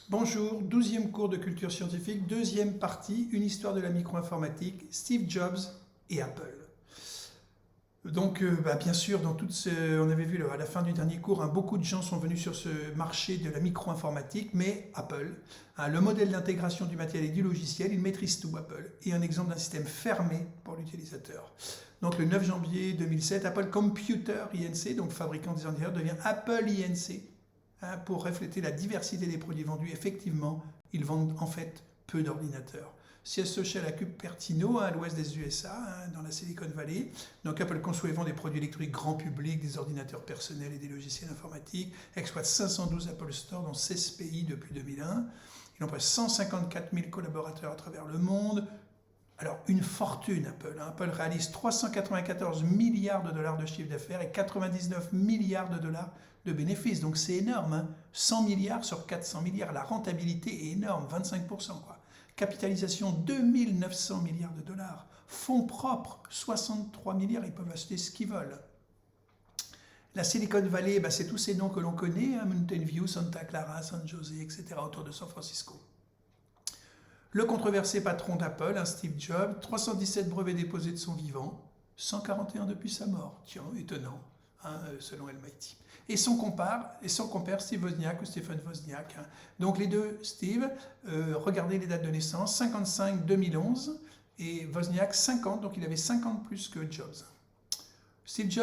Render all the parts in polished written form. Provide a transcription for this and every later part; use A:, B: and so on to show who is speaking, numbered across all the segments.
A: Bonjour, 12e cours de culture scientifique, deuxième partie, une histoire de la micro-informatique, Steve Jobs et Apple. Donc, bien sûr, on avait vu à la fin du dernier cours, beaucoup de gens sont venus sur ce marché de la micro-informatique, mais Apple, le modèle d'intégration du matériel et du logiciel, il maîtrise tout, Apple, et un exemple d'un système fermé pour l'utilisateur. Donc, le 9 janvier 2007, Apple Computer Inc., donc fabricant des ordinateurs, devient Apple Inc., pour refléter la diversité des produits vendus. Effectivement, ils vendent en fait peu d'ordinateurs. Siège social à Cupertino, à l'ouest des USA, dans la Silicon Valley. Donc Apple conçoit et vend des produits électroniques grand public, des ordinateurs personnels et des logiciels informatiques. Exploite 512 Apple Store dans 16 pays depuis 2001. Il emploie 154 000 collaborateurs à travers le monde. Alors, une fortune, Apple. Apple réalise 394 milliards de dollars de chiffre d'affaires et 99 milliards de dollars de bénéfices. Donc, c'est énorme. 100 milliards sur 400 milliards. La rentabilité est énorme, 25%. Capitalisation, 2900 milliards de dollars. Fonds propres, 63 milliards. Ils peuvent acheter ce qu'ils veulent. La Silicon Valley, c'est tous ces noms que l'on connaît. Mountain View, Santa Clara, San Jose, etc. autour de San Francisco. Le controversé patron d'Apple, Steve Jobs, 317 brevets déposés de son vivant, 141 depuis sa mort. Tiens, étonnant, selon MIT. Et son compère Steve Wozniak ou Stephen Wozniak. Donc les deux Steve, regardez les dates de naissance, 55 2011 et Wozniak 50, donc il avait 50 plus que Jobs. Stephen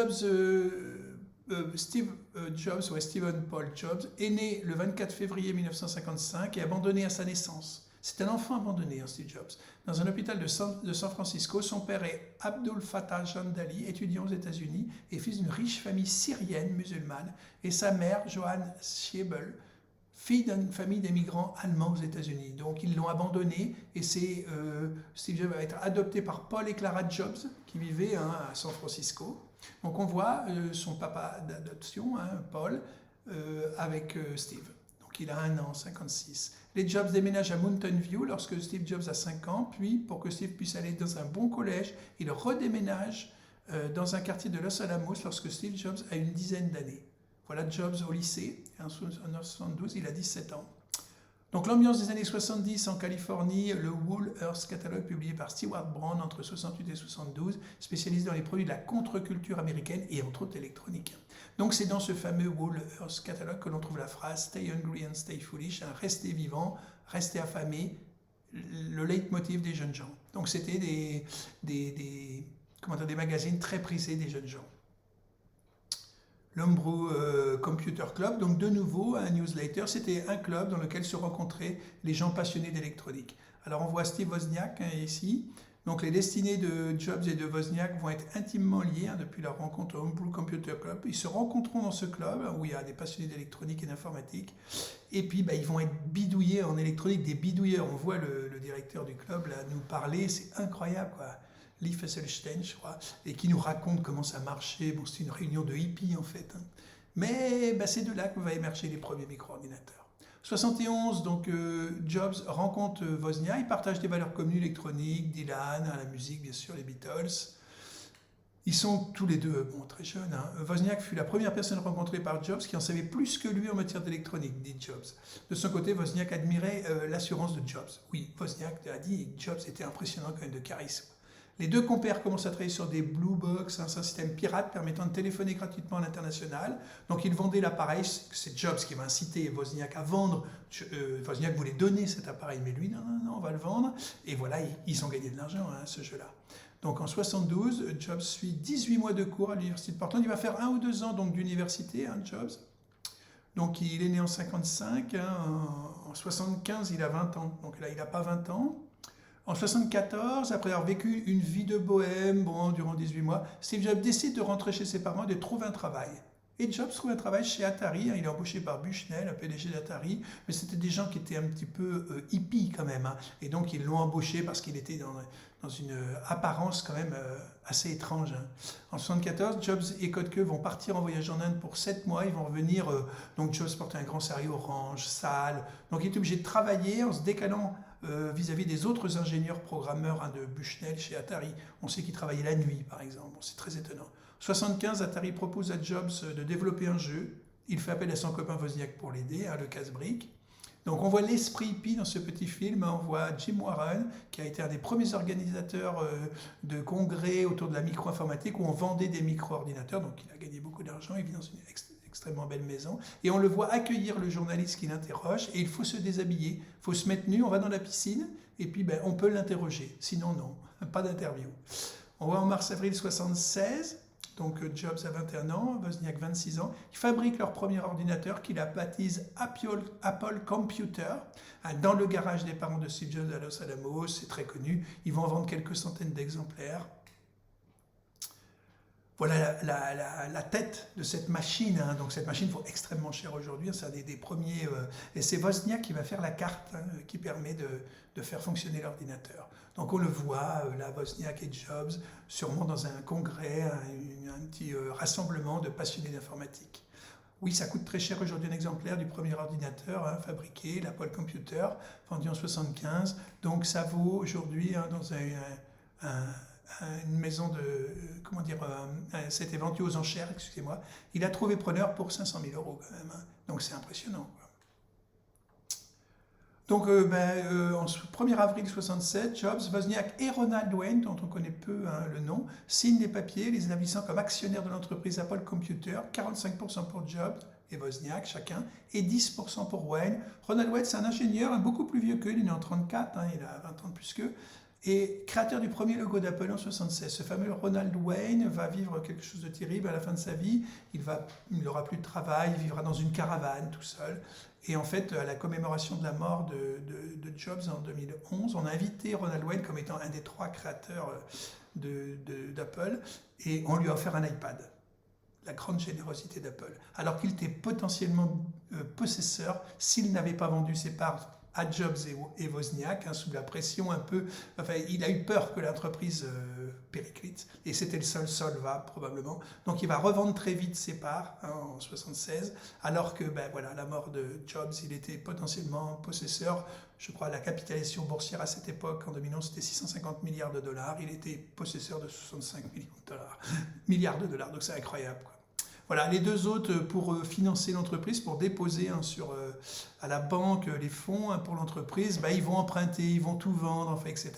A: Paul Jobs est né le 24 février 1955 et abandonné à sa naissance. C'est un enfant abandonné, Steve Jobs. Dans un hôpital de San Francisco, son père est Abdul Fattah Jandali, étudiant aux États-Unis et fils d'une riche famille syrienne musulmane, et sa mère, Johanne Schiebel, fille d'une famille d'émigrants allemands aux États-Unis. Donc ils l'ont abandonné et Steve Jobs va être adopté par Paul et Clara Jobs, qui vivaient à San Francisco. Donc on voit son papa d'adoption, Paul, avec Steve. Donc il a 1 an, 56. Les Jobs déménagent à Mountain View lorsque Steve Jobs a 5 ans, puis pour que Steve puisse aller dans un bon collège, il redéménage dans un quartier de Los Alamos lorsque Steve Jobs a une dizaine d'années. Voilà Jobs au lycée, en 1972, il a 17 ans. Donc l'ambiance des années 70 en Californie, le Wool Earth Catalogue publié par Stewart Brown entre 68 et 72, spécialisé dans les produits de la contre-culture américaine et entre autres électronique. Donc c'est dans ce fameux Wool Earth Catalogue que l'on trouve la phrase « Stay hungry and stay foolish », restez vivant, restez affamé, le leitmotiv des jeunes gens. Donc c'était des magazines très prisés des jeunes gens. L'Homebrew Computer Club, donc de nouveau un newsletter, c'était un club dans lequel se rencontraient les gens passionnés d'électronique. Alors on voit Steve Wozniak ici, donc les destinées de Jobs et de Wozniak vont être intimement liées depuis leur rencontre au Homebrew Computer Club. Ils se rencontreront dans ce club où il y a des passionnés d'électronique et d'informatique, et puis ils vont être bidouillés en électronique, des bidouilleurs. On voit le directeur du club là nous parler, c'est incroyable quoi. Lee Fesselstein, je crois, et qui nous raconte comment ça marchait. Bon, c'était une réunion de hippies, en fait. Mais c'est de là que va émerger les premiers micro-ordinateurs. 71, donc Jobs rencontre Wozniak, ils partagent des valeurs communes électroniques, Dylan, la musique, bien sûr, les Beatles. Ils sont tous les deux très jeunes. Wozniak fut la première personne rencontrée par Jobs qui en savait plus que lui en matière d'électronique, dit Jobs. De son côté, Wozniak admirait l'assurance de Jobs. Oui, Wozniak a dit que Jobs était impressionnant quand même de charisme. Les deux compères commencent à travailler sur des Blue Box, c'est un système pirate permettant de téléphoner gratuitement à l'international. Donc ils vendaient l'appareil, c'est Jobs qui va inciter Wozniak à vendre. Wozniak voulait donner cet appareil, mais lui, non, on va le vendre. Et voilà, ils ont gagné de l'argent à ce jeu-là. Donc en 72, Jobs suit 18 mois de cours à l'université de Portland. Il va faire 1 ou 2 ans d'université, Jobs. Donc il est né en 55, en 75 il a 20 ans. Donc là il n'a pas 20 ans. En 1974, après avoir vécu une vie de bohème durant 18 mois, Steve Jobs décide de rentrer chez ses parents et de trouver un travail. Et Jobs trouve un travail chez Atari, il est embauché par Bushnell, un PDG d'Atari, mais c'était des gens qui étaient un petit peu hippies quand même, et donc ils l'ont embauché parce qu'il était dans une apparence quand même assez étrange. En 1974, Jobs et Kottke vont partir en voyage en Inde pour 7 mois, ils vont revenir, donc Jobs portait un grand sérieux orange, sale, donc il est obligé de travailler en se décalant vis-à-vis des autres ingénieurs programmeurs de Bushnell chez Atari. On sait qu'il travaillait la nuit, par exemple. C'est très étonnant. En 1975, Atari propose à Jobs de développer un jeu. Il fait appel à son copain Wozniak pour l'aider, le casse-brique. Donc on voit l'esprit hippie dans ce petit film, on voit Jim Warren, qui a été un des premiers organisateurs de congrès autour de la micro-informatique, où on vendait des micro-ordinateurs, donc il a gagné beaucoup d'argent, il vit dans une extrêmement belle maison, et on le voit accueillir le journaliste qui l'interroge, et il faut se déshabiller, il faut se mettre nu, on va dans la piscine, et puis on peut l'interroger, sinon non, pas d'interview. On voit en mars-avril 76, donc Jobs a 21 ans, Wozniak 26 ans, ils fabriquent leur premier ordinateur qu'ils baptisent Apple Computer, dans le garage des parents de Steve Jobs à Los Alamos, c'est très connu, ils vont en vendre quelques centaines d'exemplaires. Voilà la tête de cette machine, hein. Donc cette machine vaut extrêmement cher aujourd'hui, c'est un des premiers, et c'est Wozniak qui va faire la carte, hein, qui permet de faire fonctionner l'ordinateur. Donc on le voit, là, Wozniak et Jobs, sûrement dans un congrès, un petit rassemblement de passionnés d'informatique. Oui, ça coûte très cher aujourd'hui un exemplaire du premier ordinateur, hein, fabriqué, l'Apple Computer, vendu en 1975. Donc ça vaut aujourd'hui, hein, dans une maison de, comment dire, c'était vendu aux enchères, excusez-moi, il a trouvé preneur pour 500 000 € quand même, hein. Donc c'est impressionnant, quoi. Donc, en 1er avril 1967, Jobs, Wozniak et Ronald Wayne, dont on connaît peu, hein, le nom, signent les papiers, les établissant comme actionnaires de l'entreprise Apple Computer, 45% pour Jobs et Wozniak chacun, et 10% pour Wayne. Ronald Wayne, c'est un ingénieur, hein, beaucoup plus vieux qu'eux, il est né en 1934, hein, il a 20 ans de plus qu'eux, et créateur du premier logo d'Apple en 1976. Ce fameux Ronald Wayne va vivre quelque chose de terrible à la fin de sa vie. Il n'aura plus de travail, il vivra dans une caravane tout seul. Et en fait, à la commémoration de la mort de Jobs en 2011, on a invité Ronald Wayne comme étant un des 3 créateurs d'Apple, et on lui a offert un iPad. La grande générosité d'Apple. Alors qu'il était potentiellement possesseur s'il n'avait pas vendu ses parts à Jobs et Wozniak, hein, sous la pression un peu. Enfin, il a eu peur que l'entreprise périclite, et c'était le seul solvable probablement. Donc il va revendre très vite ses parts, hein, en 1976, alors que voilà, la mort de Jobs, il était potentiellement possesseur. Je crois la capitalisation boursière à cette époque, en 2011, c'était 650 milliards de dollars. Il était possesseur de 65 milliards de dollars. Donc c'est incroyable, quoi. Voilà, les deux autres, pour financer l'entreprise, pour déposer, hein, à la banque les fonds, hein, pour l'entreprise, ils vont emprunter, ils vont tout vendre, enfin, etc.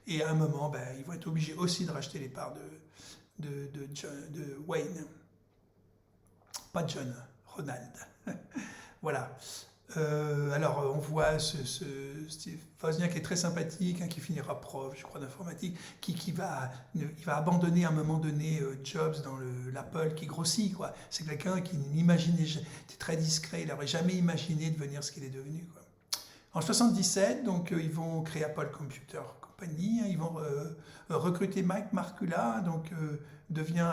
A: Et à un moment, ils vont être obligés aussi de racheter les parts de Wayne. Pas John, Ronald. Voilà. Alors, on voit Steve Wozniak qui est très sympathique, hein, qui finira prof, je crois, d'informatique, il va abandonner à un moment donné Jobs dans l'Apple qui grossit, quoi. C'est quelqu'un qui n'imaginait, était très discret, il n'aurait jamais imaginé devenir ce qu'il est devenu, quoi. En 1977, donc, ils vont créer Apple Computer Company, hein, ils vont recruter Mike Markula, donc devient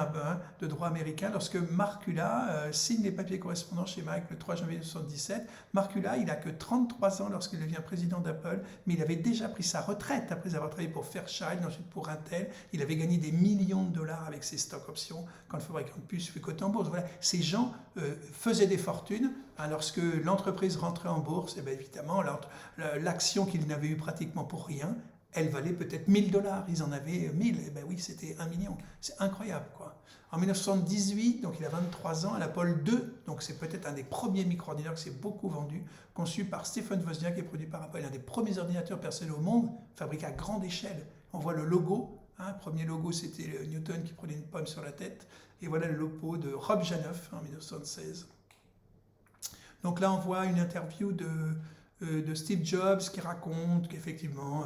A: de droit américain. Lorsque Markula signe les papiers correspondants chez Mike le 3 janvier 1977, Markula, il n'a que 33 ans lorsqu'il devient président d'Apple, mais il avait déjà pris sa retraite après avoir travaillé pour Fairchild, ensuite pour Intel. Il avait gagné des millions de dollars avec ses stock options quand le fabricant de puces fut coté en bourse. Voilà. Ces gens faisaient des fortunes, hein, lorsque l'entreprise rentrait en bourse. Et bien évidemment, l'action qu'ils n'avaient eu pratiquement pour rien, elle valait peut-être 1000 $. Ils en avaient 1000. Et ben oui, c'était 1 million. C'est incroyable, quoi. En 1978, donc il a 23 ans, à l'Apple II, donc c'est peut-être un des premiers micro-ordinateurs qui s'est beaucoup vendu, conçu par Stephen Wozniak et produit par Apple, un des premiers ordinateurs personnels au monde, fabriqué à grande échelle. On voit le logo, hein, premier logo, c'était Newton qui prenait une pomme sur la tête, et voilà le logo de Rob Janoff en 1976. Donc là, on voit une interview de Steve Jobs qui raconte qu'effectivement,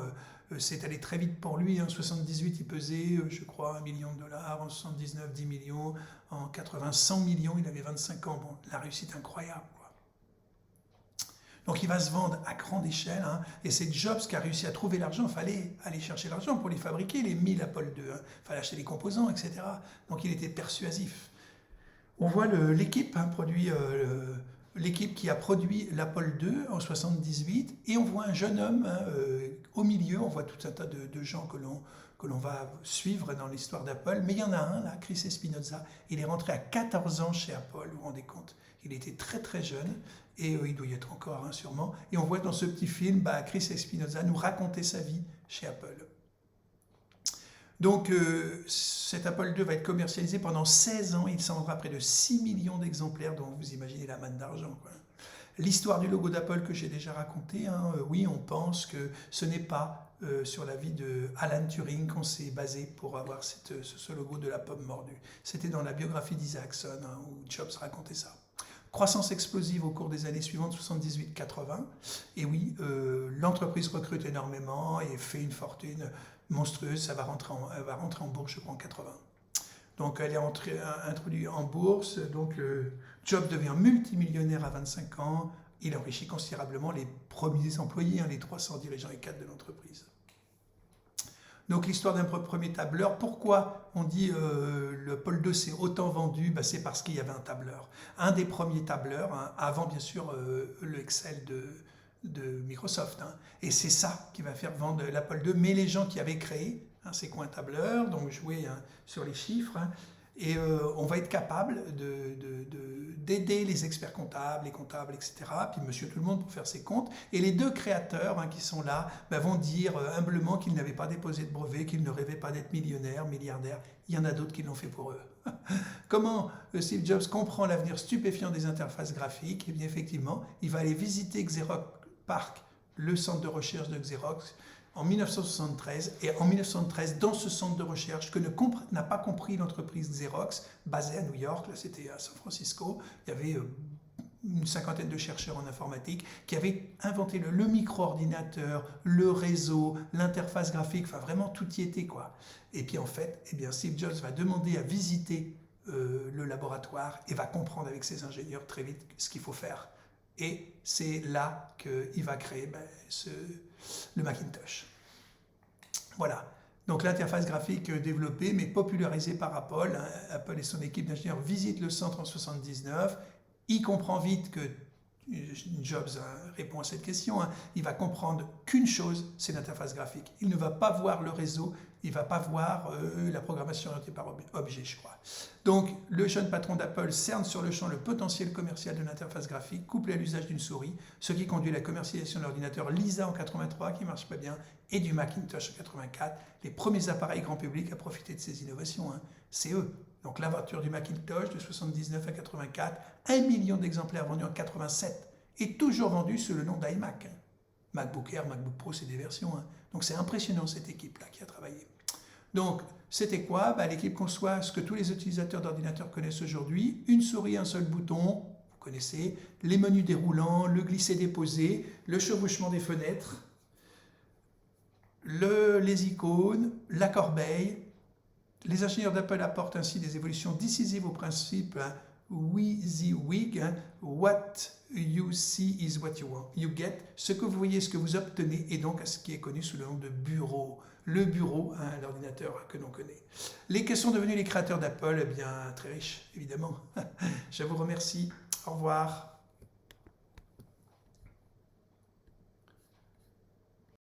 A: c'est allé très vite pour lui. En 1978, il pesait, je crois, 1 million de dollars. En 1979, 10 millions. En 80, 100 millions. Il avait 25 ans. Bon, la réussite incroyable, quoi. Donc il va se vendre à grande échelle, hein, et c'est Jobs qui a réussi à trouver l'argent. Il fallait aller chercher l'argent pour les fabriquer, les 1000 Apple II. Il fallait acheter les composants, etc. Donc il était persuasif. On voit l'équipe, hein, l'équipe qui a produit l'Apple II en 1978, et on voit un jeune homme, hein, au milieu. On voit tout un tas de gens que l'on va suivre dans l'histoire d'Apple, mais il y en a un, là, Chris Espinoza. Il est rentré à 14 ans chez Apple, vous vous rendez compte. Il était très très jeune, et il doit y être encore, hein, sûrement. Et on voit dans ce petit film, Chris Espinoza nous raconter sa vie chez Apple. Donc, cet Apple II va être commercialisé pendant 16 ans. Il s'en vendra près de 6 millions d'exemplaires, donc vous imaginez la manne d'argent, quoi. L'histoire du logo d'Apple que j'ai déjà raconté, hein, oui, on pense que ce n'est pas sur la vie de Alan Turing qu'on s'est basé pour avoir ce logo de la pomme mordue. C'était dans la biographie d'Isaacson, hein, où Jobs racontait ça. Croissance explosive au cours des années suivantes, 78-80. Et oui, l'entreprise recrute énormément et fait une fortune monstrueuse. Elle va rentrer en bourse, je crois, en 80. Donc elle est introduite en bourse. Donc Jobs devient multimillionnaire à 25 ans. Il enrichit considérablement les premiers employés, hein, les 300 dirigeants et cadres de l'entreprise. Donc l'histoire d'un premier tableur, pourquoi on dit le Apple II s'est autant vendu? C'est parce qu'il y avait un tableur. Un des premiers tableurs, hein, avant bien sûr le Excel de Microsoft. Hein. Et c'est ça qui va faire vendre l'Apple II. Mais les gens qui avaient créé ces coins tableurs, donc jouer sur les chiffres, hein, et on va être capable d'aider les experts comptables, les comptables, etc., puis monsieur tout le monde pour faire ses comptes. Et les deux créateurs qui sont là vont dire humblement qu'ils n'avaient pas déposé de brevet, qu'ils ne rêvaient pas d'être millionnaires, milliardaires. Il y en a d'autres qui l'ont fait pour eux. Comment Steve Jobs comprend l'avenir stupéfiant des interfaces graphiques? Eh bien effectivement, il va aller visiter Xerox PARC, le centre de recherche de Xerox, en 1973, et en 1973, dans ce centre de recherche que n'a pas compris l'entreprise Xerox, basée à New York, là c'était à San Francisco, il y avait une cinquantaine de chercheurs en informatique qui avaient inventé le micro-ordinateur, le réseau, l'interface graphique, enfin vraiment tout y était quoi. Et puis en fait, Steve Jobs va demander à visiter le laboratoire et va comprendre avec ses ingénieurs très vite ce qu'il faut faire. Et c'est là qu'il va créer le Macintosh. Voilà. Donc l'interface graphique développée mais popularisée par Apple. Hein. Apple et son équipe d'ingénieurs visitent le centre en 1979. Il comprend vite que Jobs répond à cette question. Hein. Il va comprendre qu'une chose, c'est l'interface graphique. Il ne va pas voir le réseau, il ne va pas voir la programmation orientée par objet, je crois. Donc, le jeune patron d'Apple cerne sur le champ le potentiel commercial de l'interface graphique couplé à l'usage d'une souris, ce qui conduit à la commercialisation de l'ordinateur Lisa en 83, qui ne marche pas bien, et du Macintosh en 84, les premiers appareils grand public à profiter de ces innovations. Hein. C'est eux. Donc, l'aventure du Macintosh de 79 à 84, 1 million d'exemplaires vendus en 87, et toujours vendus sous le nom d'iMac. Hein. MacBook Air, MacBook Pro, c'est des versions. Hein. Donc, c'est impressionnant cette équipe-là qui a travaillé. Donc, c'était quoi? L'équipe conçoit ce que tous les utilisateurs d'ordinateurs connaissent aujourd'hui, une souris, un seul bouton, vous connaissez, les menus déroulants, le glisser-déposer, le chevauchement des fenêtres, les icônes, la corbeille. Les ingénieurs d'Apple apportent ainsi des évolutions décisives au principe WYSIWYG, what you see is what you get, ce que vous voyez, ce que vous obtenez, et donc à ce qui est connu sous le nom de bureau. Le bureau, l'ordinateur que l'on connaît. Lesquels sont devenus les créateurs d'Apple? Eh bien, très riches, évidemment. Je vous remercie. Au revoir.